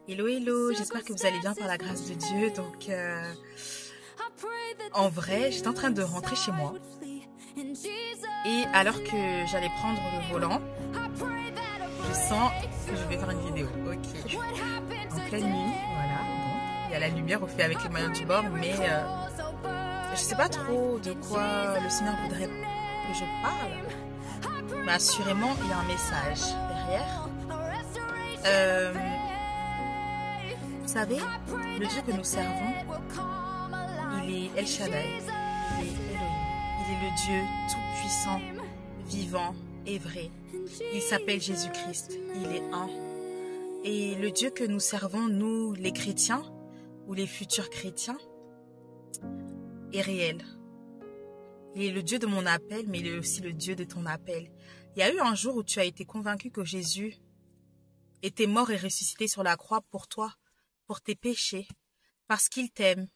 Hello, hello, j'espère que vous allez bien par la grâce de Dieu. Donc, en vrai, j'étais en train de rentrer chez moi. Et alors que j'allais prendre le volant, je sens que je vais faire une vidéo. Ok. En pleine nuit, voilà. Bon, il y a la lumière au fait avec les moyens du bord, mais je sais pas trop de quoi le Seigneur voudrait que je parle. Mais assurément, il y a un message derrière. Vous savez, le Dieu que nous servons, il est El Shaddai, il est Elohim, il est le Dieu tout-puissant, vivant et vrai. Il s'appelle Jésus-Christ, il est un. Et le Dieu que nous servons, nous les chrétiens, ou les futurs chrétiens, est réel. Il est le Dieu de mon appel, mais il est aussi le Dieu de ton appel. Il y a eu un jour où tu as été convaincu que Jésus était mort et ressuscité sur la croix pour toi, pour tes péchés, parce qu'il t'aime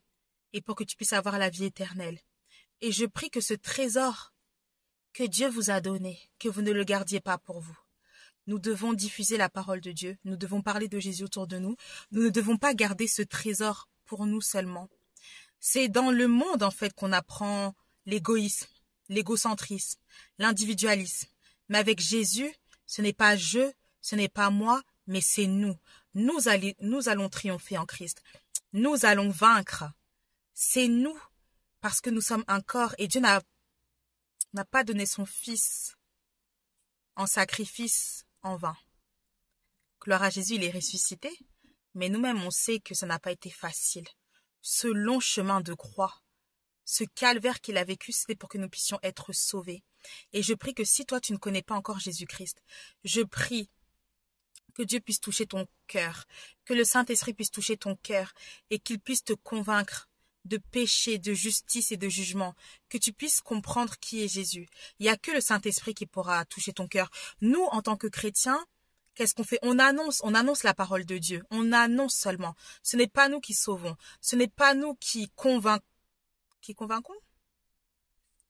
et pour que tu puisses avoir la vie éternelle. Et je prie que ce trésor que Dieu vous a donné, que vous ne le gardiez pas pour vous. Nous devons diffuser la parole de Dieu, nous devons parler de Jésus autour de nous, nous ne devons pas garder ce trésor pour nous seulement. C'est dans le monde en fait qu'on apprend l'égoïsme, l'égocentrisme, l'individualisme. Mais avec Jésus, ce n'est pas je, ce n'est pas moi, mais c'est nous. Nous allons triompher en Christ. Nous allons vaincre. C'est nous, parce que nous sommes un corps et Dieu n'a pas donné son Fils en sacrifice en vain. Gloire à Jésus, il est ressuscité, mais nous-mêmes on sait que ça n'a pas été facile. Ce long chemin de croix, ce calvaire qu'il a vécu, c'était pour que nous puissions être sauvés. Et je prie que si toi tu ne connais pas encore Jésus-Christ, je prie que Dieu puisse toucher ton cœur, que le Saint-Esprit puisse toucher ton cœur et qu'il puisse te convaincre de péché, de justice et de jugement, que tu puisses comprendre qui est Jésus. Il n'y a que le Saint-Esprit qui pourra toucher ton cœur. Nous, en tant que chrétiens, qu'est-ce qu'on fait? On annonce la parole de Dieu. On annonce seulement. Ce n'est pas nous qui sauvons. Ce n'est pas nous qui convainquons.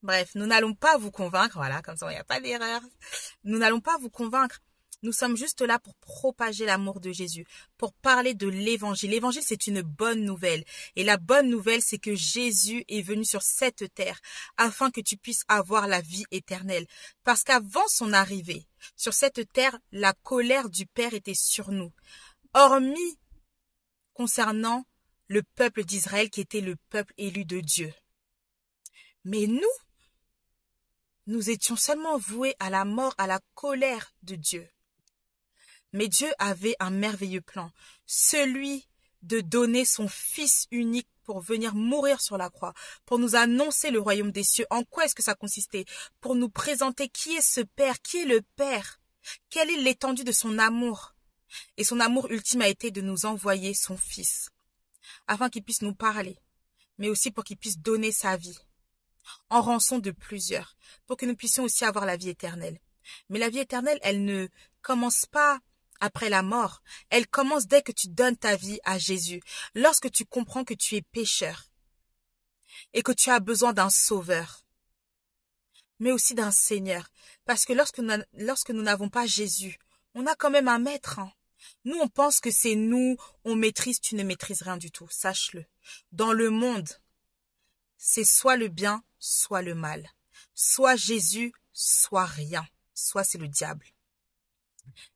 Bref, nous n'allons pas vous convaincre, voilà, comme ça il n'y a pas d'erreur. Nous n'allons pas vous convaincre. Nous sommes juste là pour propager l'amour de Jésus, pour parler de l'évangile. L'évangile, c'est une bonne nouvelle. Et la bonne nouvelle, c'est que Jésus est venu sur cette terre afin que tu puisses avoir la vie éternelle. Parce qu'avant son arrivée, sur cette terre, la colère du Père était sur nous. Hormis concernant le peuple d'Israël qui était le peuple élu de Dieu. Mais nous étions seulement voués à la mort, à la colère de Dieu. Mais Dieu avait un merveilleux plan, celui de donner son Fils unique pour venir mourir sur la croix, pour nous annoncer le royaume des cieux. En quoi est-ce que ça consistait? Pour nous présenter qui est ce Père, qui est le Père, quelle est l'étendue de son amour. Et son amour ultime a été de nous envoyer son Fils, afin qu'il puisse nous parler, mais aussi pour qu'il puisse donner sa vie, en rançon de plusieurs, pour que nous puissions aussi avoir la vie éternelle. Mais la vie éternelle, elle ne commence pas après la mort, elle commence dès que tu donnes ta vie à Jésus, lorsque tu comprends que tu es pécheur et que tu as besoin d'un sauveur, mais aussi d'un Seigneur. Parce que lorsque nous n'avons pas Jésus, on a quand même un maître. Nous, on pense que c'est nous, on maîtrise, tu ne maîtrises rien du tout, sache-le. Dans le monde, c'est soit le bien, soit le mal. Soit Jésus, soit rien. Soit c'est le diable.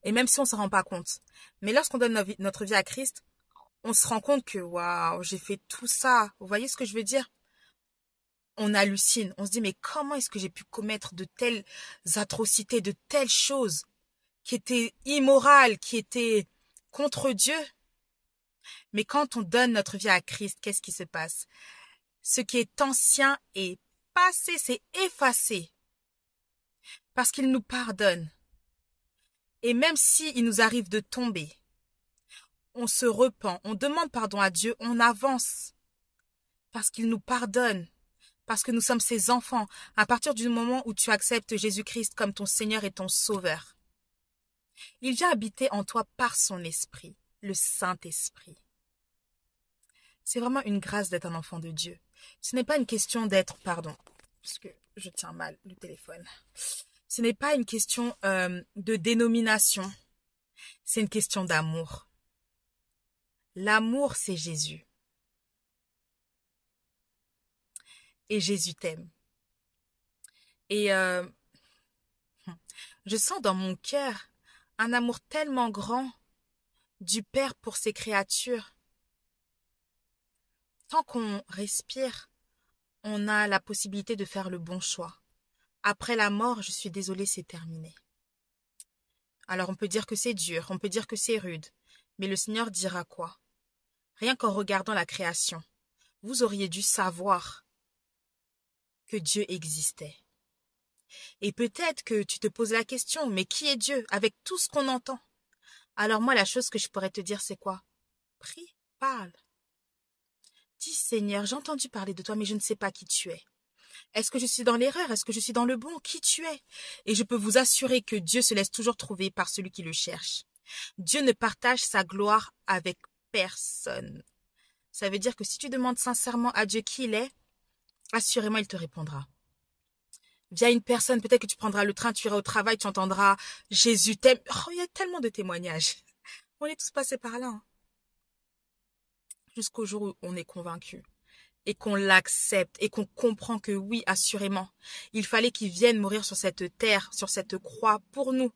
Et même si on ne s'en rend pas compte. Mais lorsqu'on donne notre vie à Christ, on se rend compte que, waouh, j'ai fait tout ça. Vous voyez ce que je veux dire? On hallucine. On se dit, mais comment est-ce que j'ai pu commettre de telles atrocités, de telles choses qui étaient immorales, qui étaient contre Dieu? Mais quand on donne notre vie à Christ, qu'est-ce qui se passe? Ce qui est ancien est passé, c'est effacé. Parce qu'il nous pardonne. Et même s'il nous arrive de tomber, on se repent, on demande pardon à Dieu, on avance. Parce qu'il nous pardonne. Parce que nous sommes ses enfants. À partir du moment où tu acceptes Jésus-Christ comme ton Seigneur et ton Sauveur, il vient habiter en toi par son esprit, le Saint-Esprit. C'est vraiment une grâce d'être un enfant de Dieu. Ce n'est pas une question d'être, pardon, parce que je tiens mal le téléphone. Ce n'est pas une question de dénomination. C'est une question d'amour. L'amour, c'est Jésus. Et Jésus t'aime. Et je sens dans mon cœur un amour tellement grand du Père pour ses créatures. Tant qu'on respire, on a la possibilité de faire le bon choix. Après la mort, je suis désolée, c'est terminé. Alors on peut dire que c'est dur, on peut dire que c'est rude, mais le Seigneur dira quoi? Rien qu'en regardant la création, vous auriez dû savoir que Dieu existait. Et peut-être que tu te poses la question, mais qui est Dieu avec tout ce qu'on entend? Alors moi, la chose que je pourrais te dire, c'est quoi? Prie, parle. Dis, Seigneur, j'ai entendu parler de toi, mais je ne sais pas qui tu es. Est-ce que je suis dans l'erreur? Est-ce que je suis dans le bon? Qui tu es? Et je peux vous assurer que Dieu se laisse toujours trouver par celui qui le cherche. Dieu ne partage sa gloire avec personne. Ça veut dire que si tu demandes sincèrement à Dieu qui il est, assurément il te répondra. Via une personne, peut-être que tu prendras le train, tu iras au travail, tu entendras Jésus t'aime. Oh, il y a tellement de témoignages. On est tous passés par là. Hein. Jusqu'au jour où on est convaincu et qu'on l'accepte et qu'on comprend que oui, assurément, il fallait qu'il vienne mourir sur cette terre, sur cette croix pour nous.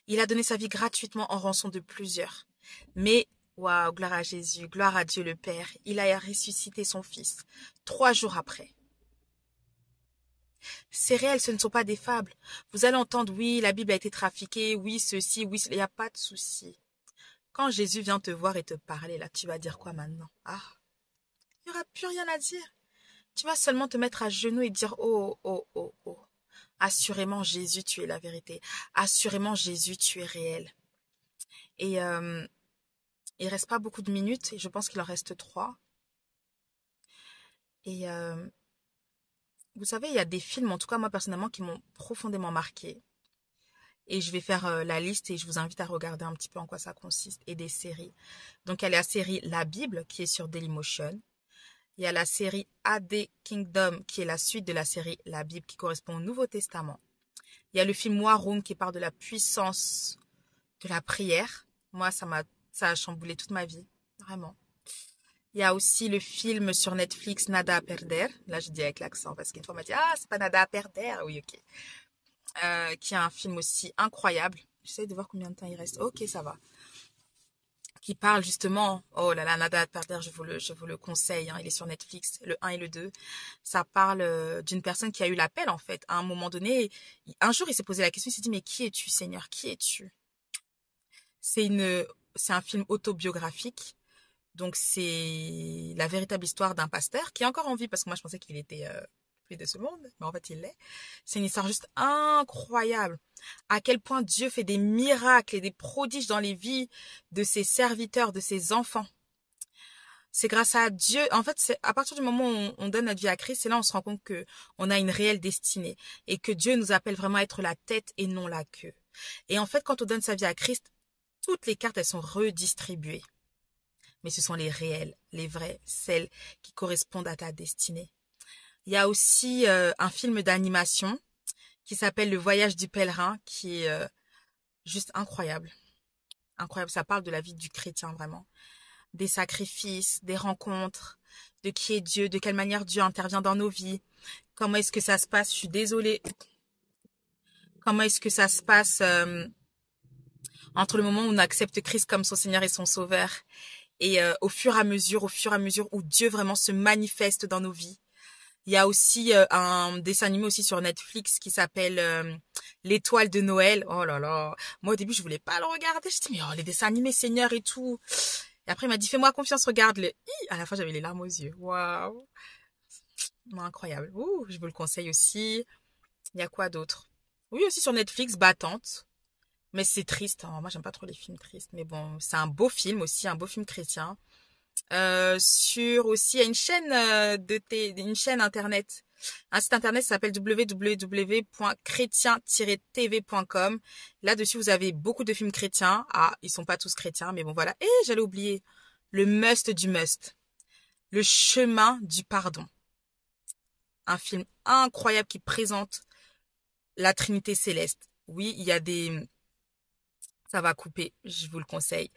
Il a donné sa vie gratuitement en rançon de plusieurs. Mais, waouh, gloire à Jésus, gloire à Dieu le Père, il a ressuscité son Fils 3 jours après. C'est réel, ce ne sont pas des fables. Vous allez entendre, oui, la Bible a été trafiquée, oui, ceci, oui, il n'y a pas de souci. Quand Jésus vient te voir et te parler, là, tu vas dire quoi maintenant? Ah, il n'y aura plus rien à dire. Tu vas seulement te mettre à genoux et dire, oh, oh, oh, oh. Assurément, Jésus, tu es la vérité. Assurément, Jésus, tu es réel. Et il reste pas beaucoup de minutes, et je pense qu'il en reste 3. Et vous savez, il y a des films, en tout cas moi personnellement, qui m'ont profondément marqué. Et je vais faire la liste et je vous invite à regarder un petit peu en quoi ça consiste. Et des séries. Donc il y a la série La Bible qui est sur Dailymotion. Il y a la série AD Kingdom qui est la suite de la série La Bible qui correspond au Nouveau Testament. Il y a le film War Room qui parle de la puissance de la prière. Moi, ça a chamboulé toute ma vie. Vraiment. Il y a aussi le film sur Netflix Nada à perder. Là, je dis avec l'accent parce qu'une fois on m'a dit ah c'est pas Nada à perder. Oui ok. Qui est un film aussi incroyable. J'essaie de voir combien de temps il reste. Ok ça va. Qui parle justement. Oh là là Nada à perder. Je vous le conseille. Hein, il est sur Netflix le 1 et le 2. Ça parle d'une personne qui a eu l'appel en fait. À un moment donné, un jour il s'est posé la question. Il s'est dit mais qui es-tu Seigneur? Qui es-tu? C'est un film autobiographique. Donc, c'est la véritable histoire d'un pasteur qui est encore en vie parce que moi, je pensais qu'il était plus de ce monde, mais en fait, il l'est. C'est une histoire juste incroyable. À quel point Dieu fait des miracles et des prodiges dans les vies de ses serviteurs, de ses enfants. C'est grâce à Dieu. En fait, c'est à partir du moment où on donne notre vie à Christ, c'est là où on se rend compte que on a une réelle destinée et que Dieu nous appelle vraiment à être la tête et non la queue. Et en fait, quand on donne sa vie à Christ, toutes les cartes, elles sont redistribuées. Mais ce sont les réelles, les vraies, celles qui correspondent à ta destinée. Il y a aussi un film d'animation qui s'appelle Le Voyage du pèlerin, qui est juste incroyable. Incroyable, ça parle de la vie du chrétien vraiment. Des sacrifices, des rencontres, de qui est Dieu, de quelle manière Dieu intervient dans nos vies. Comment est-ce que ça se passe? Je suis désolée. Comment est-ce que ça se passe entre le moment où on accepte Christ comme son Seigneur et son Sauveur et au fur et à mesure où Dieu vraiment se manifeste dans nos vies. Il y a aussi un dessin animé aussi sur Netflix qui s'appelle L'étoile de Noël. Oh là là. Moi au début je voulais pas le regarder. Je dis mais oh les dessins animés Seigneur et tout. Et après il m'a dit fais-moi confiance, regarde-le. À la fin j'avais les larmes aux yeux. Waouh. Incroyable. Ouh, je vous le conseille aussi. Il y a quoi d'autre? Oui aussi sur Netflix Battante. Mais c'est triste. Hein. Moi j'aime pas trop les films tristes. Mais bon c'est un beau film aussi, un beau film chrétien. Sur aussi il y a une chaîne une chaîne internet, un site internet qui s'appelle www.chrétien-tv.com. Là-dessus vous avez beaucoup de films chrétiens. Ah ils sont pas tous chrétiens mais bon voilà. Et j'allais oublier le must du must, Le chemin du pardon, un film incroyable qui présente la Trinité céleste. Oui il y a ça va couper, je vous le conseille.